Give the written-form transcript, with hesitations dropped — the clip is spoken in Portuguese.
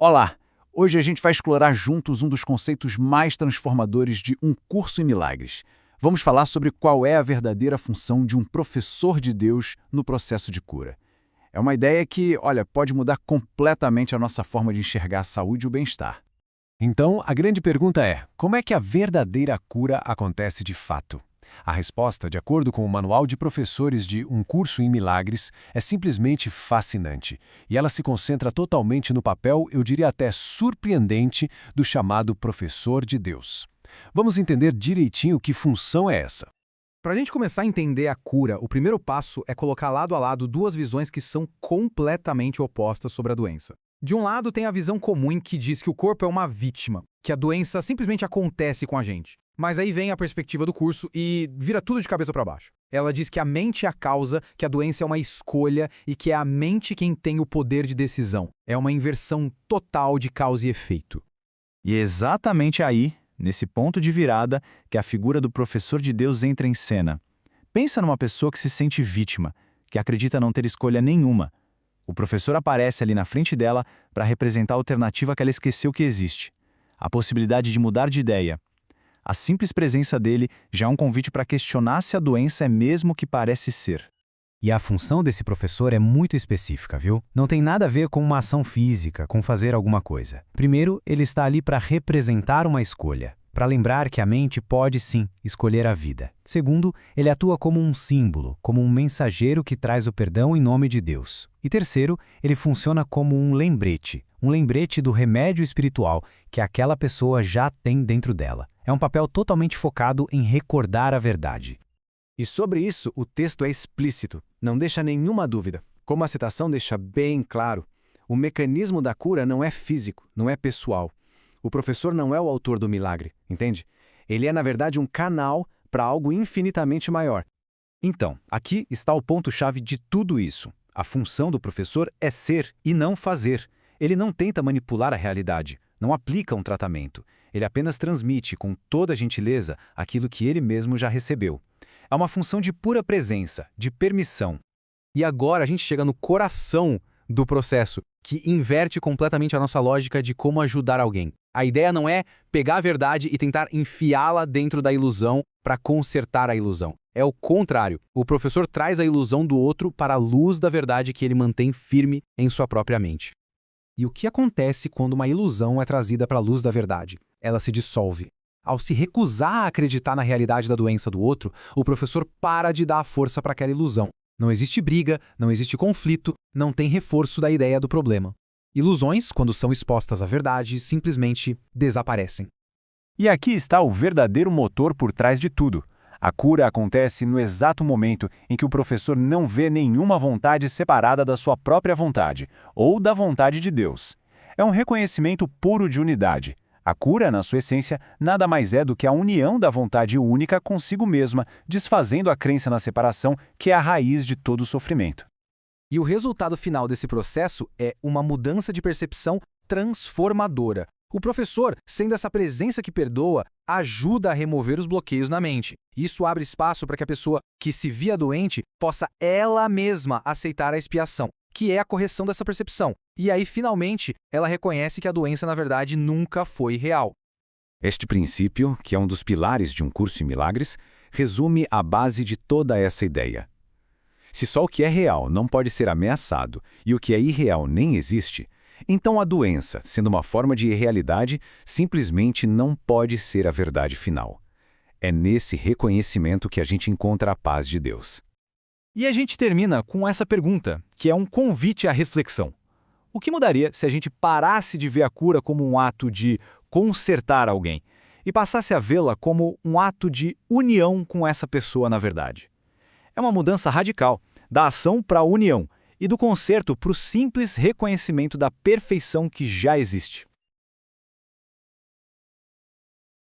Olá! Hoje a gente vai explorar juntos um dos conceitos mais transformadores de Um Curso em Milagres. Vamos falar sobre qual é a verdadeira função de um professor de Deus no processo de cura. É uma ideia que, pode mudar completamente a nossa forma de enxergar a saúde e o bem-estar. Então, a grande pergunta é: como é que a verdadeira cura acontece de fato? A resposta, de acordo com o Manual de Professores de Um Curso em Milagres, é simplesmente fascinante. E ela se concentra totalmente no papel, eu diria até surpreendente, do chamado professor de Deus. Vamos entender direitinho que função é essa. Para a gente começar a entender a cura, o primeiro passo é colocar lado a lado duas visões que são completamente opostas sobre a doença. De um lado, tem a visão comum que diz que o corpo é uma vítima, que a doença simplesmente acontece com a gente. Mas aí vem a perspectiva do curso e vira tudo de cabeça para baixo. Ela diz que a mente é a causa, que a doença é uma escolha e que é a mente quem tem o poder de decisão. É uma inversão total de causa e efeito. E é exatamente aí, nesse ponto de virada, que a figura do professor de Deus entra em cena. Pensa numa pessoa que se sente vítima, que acredita não ter escolha nenhuma. O professor aparece ali na frente dela para representar a alternativa que ela esqueceu que existe. A possibilidade de mudar de ideia. A simples presença dele já é um convite para questionar se a doença é mesmo o que parece ser. E a função desse professor é muito específica, viu? Não tem nada a ver com uma ação física, com fazer alguma coisa. Primeiro, ele está ali para representar uma escolha, para lembrar que a mente pode sim escolher a vida. Segundo, ele atua como um símbolo, como um mensageiro que traz o perdão em nome de Deus. E terceiro, ele funciona como um lembrete do remédio espiritual que aquela pessoa já tem dentro dela. É um papel totalmente focado em recordar a verdade. E sobre isso, o texto é explícito, não deixa nenhuma dúvida. Como a citação deixa bem claro, o mecanismo da cura não é físico, não é pessoal. O professor não é o autor do milagre, entende? Ele é, na verdade, um canal para algo infinitamente maior. Então, aqui está o ponto-chave de tudo isso. A função do professor é ser e não fazer. Ele não tenta manipular a realidade, não aplica um tratamento. Ele apenas transmite com toda a gentileza aquilo que ele mesmo já recebeu. É uma função de pura presença, de permissão. E agora a gente chega no coração do processo, que inverte completamente a nossa lógica de como ajudar alguém. A ideia não é pegar a verdade e tentar enfiá-la dentro da ilusão para consertar a ilusão. É o contrário. O professor traz a ilusão do outro para a luz da verdade que ele mantém firme em sua própria mente. E o que acontece quando uma ilusão é trazida para a luz da verdade? Ela se dissolve. Ao se recusar a acreditar na realidade da doença do outro, o professor para de dar força para aquela ilusão. Não existe briga, não existe conflito, não tem reforço da ideia do problema. Ilusões, quando são expostas à verdade, simplesmente desaparecem. E aqui está o verdadeiro motor por trás de tudo. A cura acontece no exato momento em que o professor não vê nenhuma vontade separada da sua própria vontade, ou da vontade de Deus. É um reconhecimento puro de unidade. A cura, na sua essência, nada mais é do que a união da vontade única consigo mesma, desfazendo a crença na separação, que é a raiz de todo o sofrimento. E o resultado final desse processo é uma mudança de percepção transformadora. O professor, sendo essa presença que perdoa, ajuda a remover os bloqueios na mente. Isso abre espaço para que a pessoa que se via doente possa ela mesma aceitar a expiação, que é a correção dessa percepção. E aí, finalmente, ela reconhece que a doença, na verdade, nunca foi real. Este princípio, que é um dos pilares de Um Curso em Milagres, resume a base de toda essa ideia. Se só o que é real não pode ser ameaçado e o que é irreal nem existe, então a doença, sendo uma forma de irrealidade, simplesmente não pode ser a verdade final. É nesse reconhecimento que a gente encontra a paz de Deus. E a gente termina com essa pergunta, que é um convite à reflexão. O que mudaria se a gente parasse de ver a cura como um ato de consertar alguém e passasse a vê-la como um ato de união com essa pessoa na verdade? É uma mudança radical, da ação para a união e do conserto para o simples reconhecimento da perfeição que já existe.